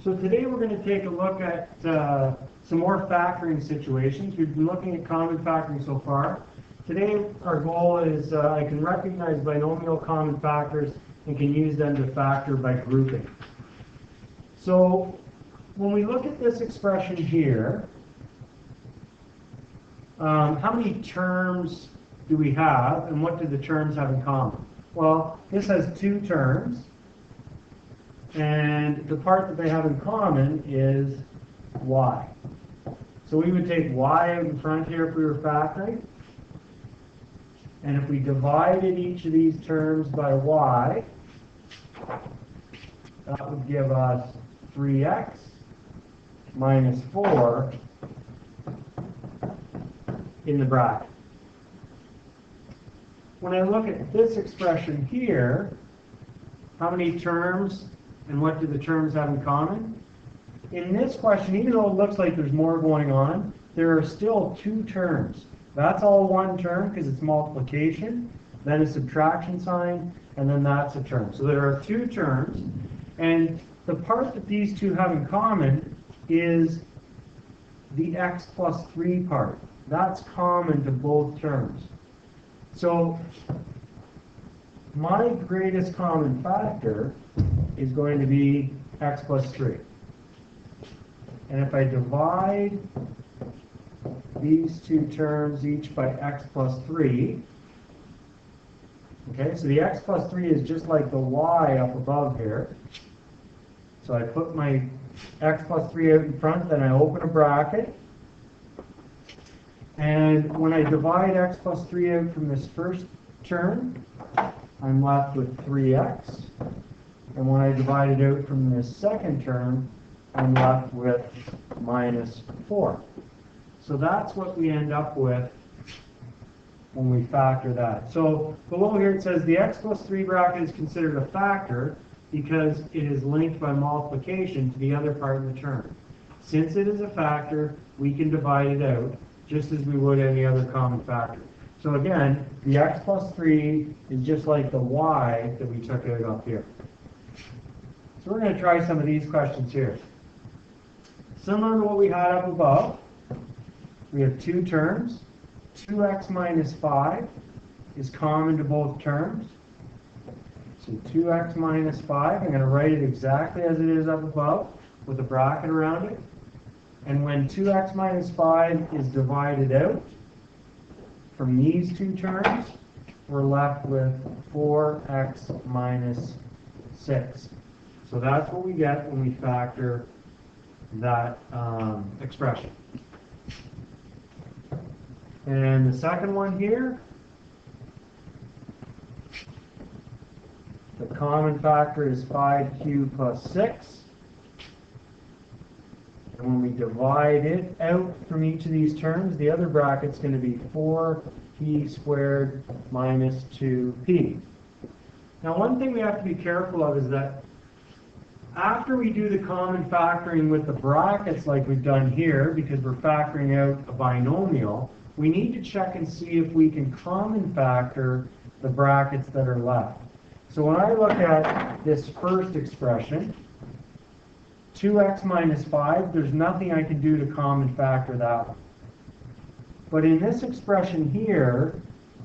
So today we're going to take a look at some more factoring situations. We've been looking at common factoring so far. Today our goal is I can recognize binomial common factors and can use them to factor by grouping. So when we look at this expression here, how many terms do we have and what do the terms have in common? Well, this has two terms. And the part that they have in common is y. So we would take y out in front here if we were factoring. And if we divided each of these terms by y, that would give us 3x minus 4 in the bracket. When I look at this expression here, how many terms and what do the terms have in common? In this question, even though it looks like there's more going on, there are still two terms. That's all one term because it's multiplication, then a subtraction sign, and then that's a term. So there are two terms, and the part that these two have in common is the x plus 3 part. That's common to both terms. So my greatest common factor is going to be x plus 3. And if I divide these two terms each by x plus 3, okay, so the x plus 3 is just like the y up above here. So I put my x plus 3 out in front, then I open a bracket. And when I divide x plus 3 out from this first term, I'm left with 3x. And when I divide it out from this second term, I'm left with minus 4. So that's what we end up with when we factor that. So below here it says the x plus 3 bracket is considered a factor because it is linked by multiplication to the other part of the term. Since it is a factor, we can divide it out just as we would any other common factor. So again, the x plus 3 is just like the y that we took out up here. So we're going to try some of these questions here. Similar to what we had up above, we have two terms. 2x minus 5 is common to both terms. So 2x minus 5, I'm going to write it exactly as it is up above with a bracket around it. And when 2x minus 5 is divided out from these two terms, we're left with 4x minus 6. So that's what we get when we factor that expression. And the second one here, the common factor is 5q plus 6. And when we divide it out from each of these terms, the other bracket's going to be 4p squared minus 2p. Now one thing we have to be careful of is that after we do the common factoring with the brackets like we've done here, because we're factoring out a binomial, we need to check and see if we can common factor the brackets that are left. So when I look at this first expression, 2x minus 5, there's nothing I can do to common factor that one. But in this expression here,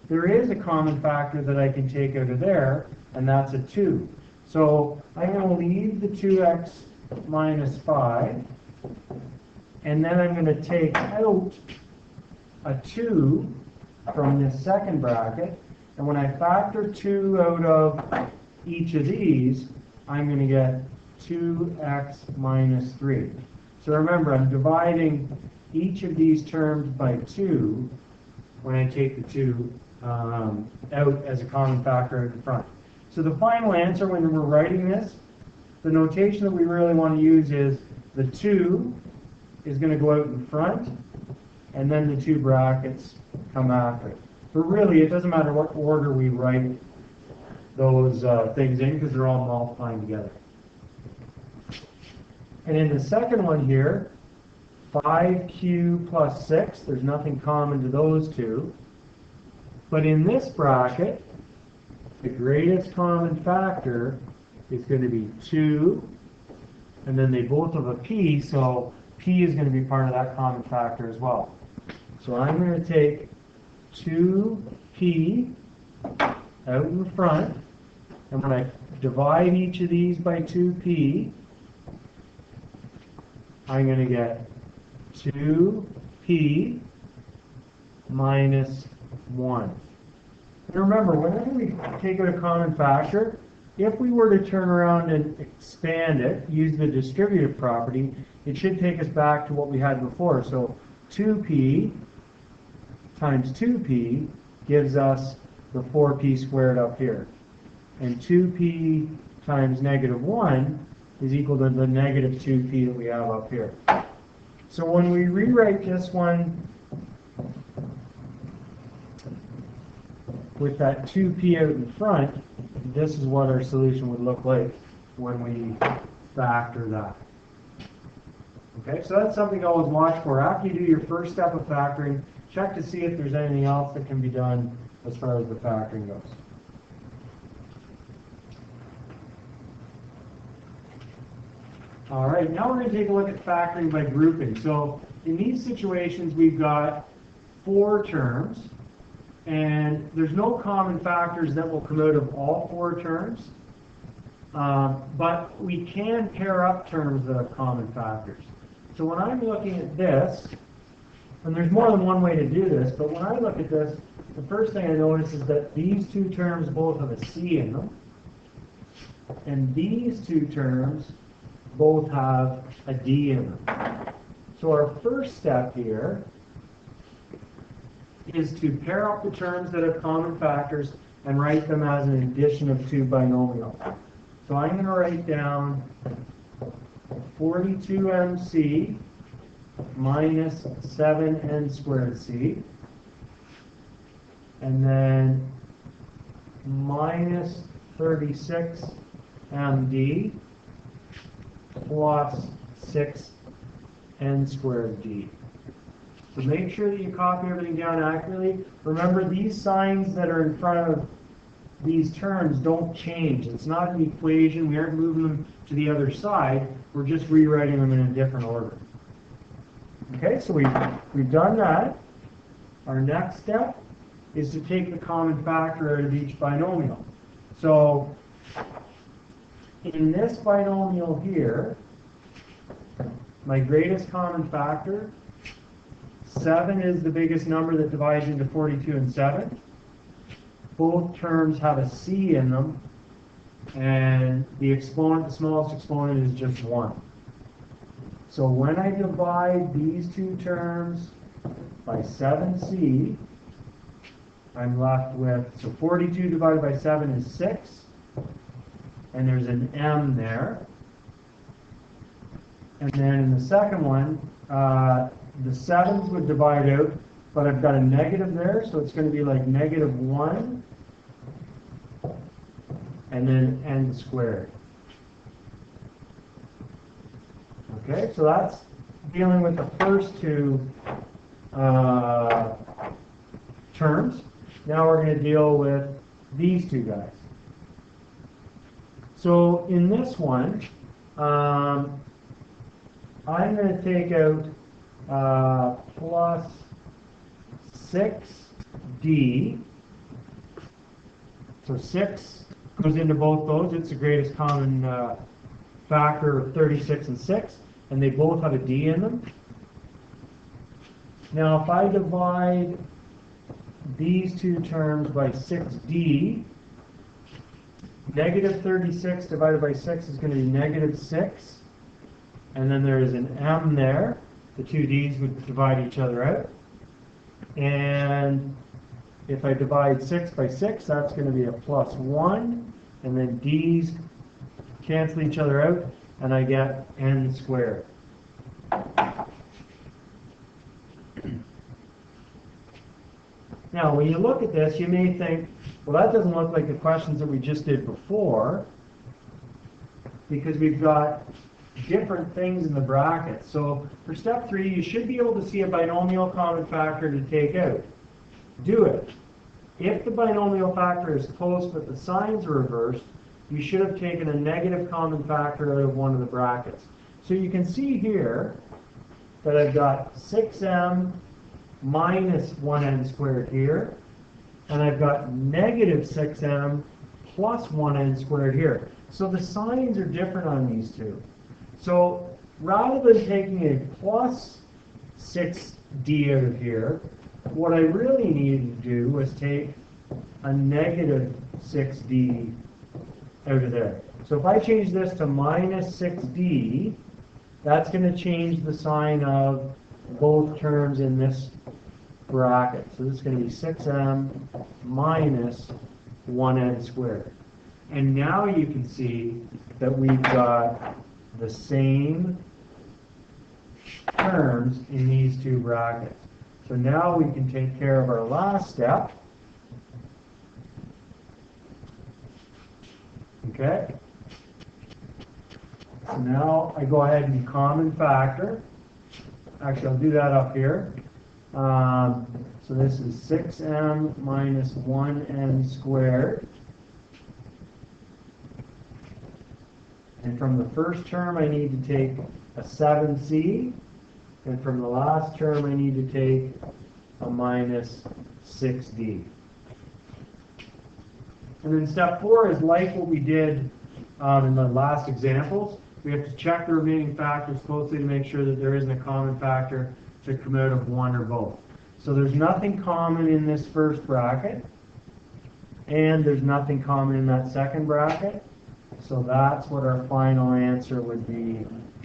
there is a common factor that I can take out of there, and that's a 2. So I'm going to leave the 2x minus 5, and then I'm going to take out a 2 from this second bracket, and when I factor 2 out of each of these, I'm going to get 2x minus 3. So remember, I'm dividing each of these terms by 2 when I take the 2 out as a common factor out in front. So the final answer when we're writing this, the notation that we really want to use is the 2 is going to go out in front, and then the two brackets come after it. But really, it doesn't matter what order we write those things in because they're all multiplying together. And in the second one here, 5q plus 6, there's nothing common to those two. But in this bracket, the greatest common factor is going to be 2 and then they both have a p, so p is going to be part of that common factor as well. So I'm going to take 2p out in front, and when I divide each of these by 2p, I'm going to get 2p minus 1. And remember, whenever we take out a common factor, if we were to turn around and expand it, use the distributive property, it should take us back to what we had before. So 2p times 2p gives us the 4p squared up here. And 2p times negative 1 is equal to the negative 2p that we have up here. So when we rewrite this one with that 2p out in front, this is what our solution would look like when we factor that. Okay, so that's something to always watch for. After you do your first step of factoring, check to see if there's anything else that can be done as far as the factoring goes. All right, now we're going to take a look at factoring by grouping. So in these situations, we've got 4 terms, and there's no common factors that will come out of all 4 terms, but we can pair up terms that have common factors. So when I'm looking at this, and there's more than one way to do this, but when I look at this, the first thing I notice is that these 2 terms both have a c in them, and these 2 terms both have a d in them. So our first step here is to pair up the terms that have common factors and write them as an addition of 2 binomials. So I'm going to write down 42mc minus 7n squared c, and then minus 36md plus 6n squared d. So make sure that you copy everything down accurately. Remember, these signs that are in front of these terms don't change. It's not an equation. We aren't moving them to the other side. We're just rewriting them in a different order. Okay, so we've done that. Our next step is to take the common factor out of each binomial. So in this binomial here, my greatest common factor, 7 is the biggest number that divides into 42 and 7. Both terms have a c in them, and the exponent, the smallest exponent, is just 1. So when I divide these 2 terms by 7c, I'm left with, so 42 divided by 7 is 6, and there's an m there. And then in the second one, the 7s would divide out, but I've got a negative there, so it's going to be like negative 1, and then n squared. Okay, so that's dealing with the first 2 terms. Now we're going to deal with these 2 guys. So in this one, I'm going to take out plus 6d. So 6 goes into both those. It's the greatest common factor of 36 and 6, and they both have a d in them. Now if I divide these 2 terms by 6d, negative 36 divided by 6 is going to be negative 6, and then there is an m there. The 2 d's would divide each other out. And if I divide 6 by 6, that's going to be a plus 1, and then d's cancel each other out, and I get n squared. Now, when you look at this, you may think, well, that doesn't look like the questions that we just did before, because we've got different things in the brackets. So for step 3, you should be able to see a binomial common factor to take out. Do it. If the binomial factor is close but the signs are reversed, you should have taken a negative common factor out of one of the brackets. So you can see here that I've got 6m minus 1n squared here, and I've got negative 6m plus 1n squared here. So the signs are different on these two. So rather than taking a plus 6d out of here, what I really needed to do was take a negative 6d out of there. So if I change this to minus 6d, that's going to change the sign of both terms in this bracket. So this is going to be 6m minus 1n squared. And now you can see that we've got the same terms in these two brackets. So now we can take care of our last step. Okay? So now I go ahead and common factor. Actually, I'll do that up here. So this is 6m minus 1n squared. And from the first term, I need to take a 7c. And from the last term, I need to take a minus 6d. And then step 4 is like what we did in the last examples. We have to check the remaining factors closely to make sure that there isn't a common factor to come out of one or both. So there's nothing common in this first bracket, and there's nothing common in that second bracket. So that's what our final answer would be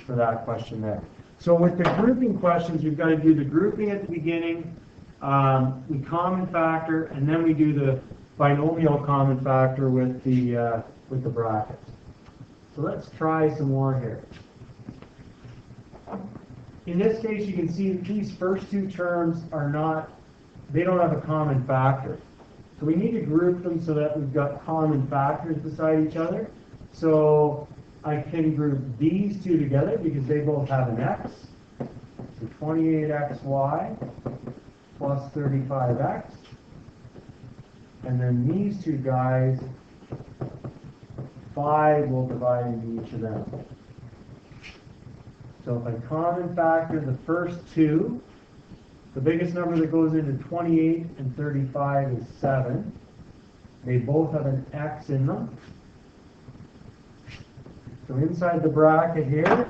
for that question there. So with the grouping questions, we've got to do the grouping at the beginning, we common factor, and then we do the binomial common factor with the brackets. So let's try some more here. In this case, you can see that these first two terms they don't have a common factor. So we need to group them so that we've got common factors beside each other. So I can group these two together because they both have an x. So 28xy plus 35x. And then these two guys, 5 will divide into each of them. So if I common factor the first two, the biggest number that goes into 28 and 35 is 7. They both have an x in them. So inside the bracket here,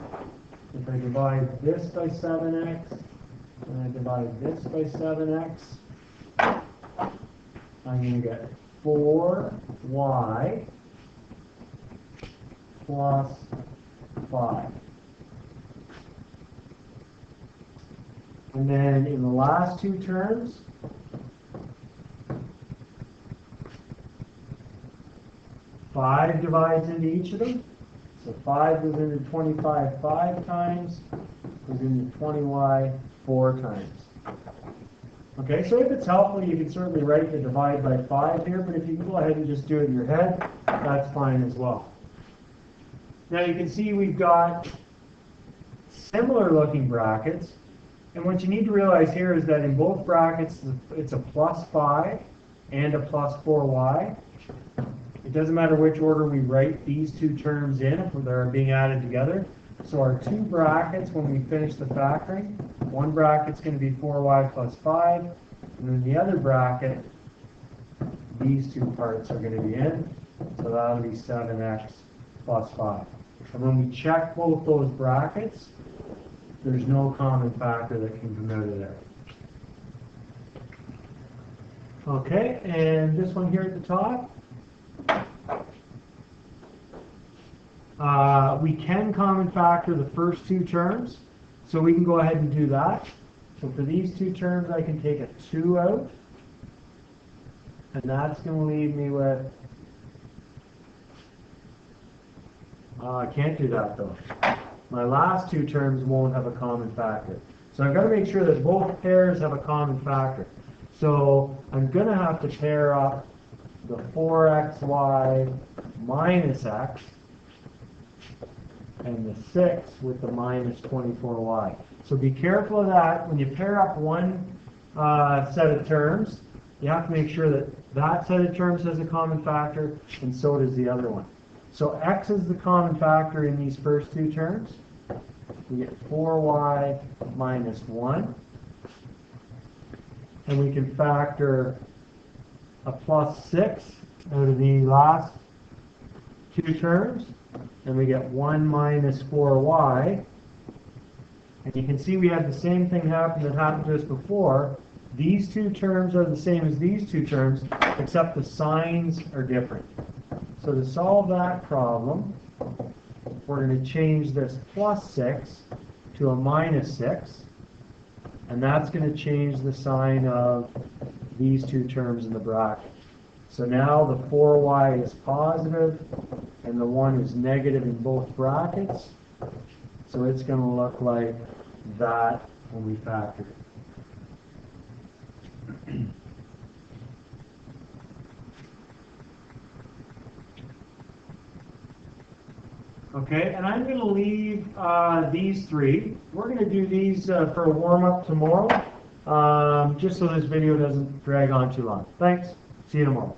if I divide this by 7x, and I divide this by 7x, I'm going to get 4y plus 5. And then in the last two terms, five divides into each of them. So 5 goes into 25 5 times, goes into 20y 4 times. Okay, so if it's helpful, you can certainly write the divide by 5 here, but if you go ahead and just do it in your head, that's fine as well. Now you can see we've got similar looking brackets, and what you need to realize here is that in both brackets, it's a plus 5 and a plus 4y. It doesn't matter which order we write these two terms in if they're being added together. So our two brackets, when we finish the factoring, one bracket's going to be 4y plus 5, and then the other bracket, these two parts are going to be in, so that'll be 7x plus 5. And when we check both those brackets, there's no common factor that can come out of there. Okay, and this one here at the top, we can common factor the first two terms, so we can go ahead and do that. So for these two terms, I can take a 2 out, and that's going to leave me with, I can't do that though. My last two terms won't have a common factor. So I've got to make sure that both pairs have a common factor. So I'm going to have to pair up the 4xy minus x and the 6 with the minus 24y. So be careful of that. When you pair up one set of terms, you have to make sure that that set of terms has a common factor, and so does the other one. So x is the common factor in these first two terms, we get 4y minus 1. And we can factor a plus 6 out of the last two terms. And we get 1 minus 4y. And you can see we had the same thing happen that happened to us before. These two terms are the same as these two terms, except the signs are different. So to solve that problem, we're going to change this plus 6 to a minus 6. And that's going to change the sign of these two terms in the bracket. So now the 4y is positive, and the 1 is negative in both brackets. So it's going to look like that when we factor it. Okay, and I'm going to leave these three. We're going to do these for a warm-up tomorrow, just so this video doesn't drag on too long. Thanks. See you tomorrow.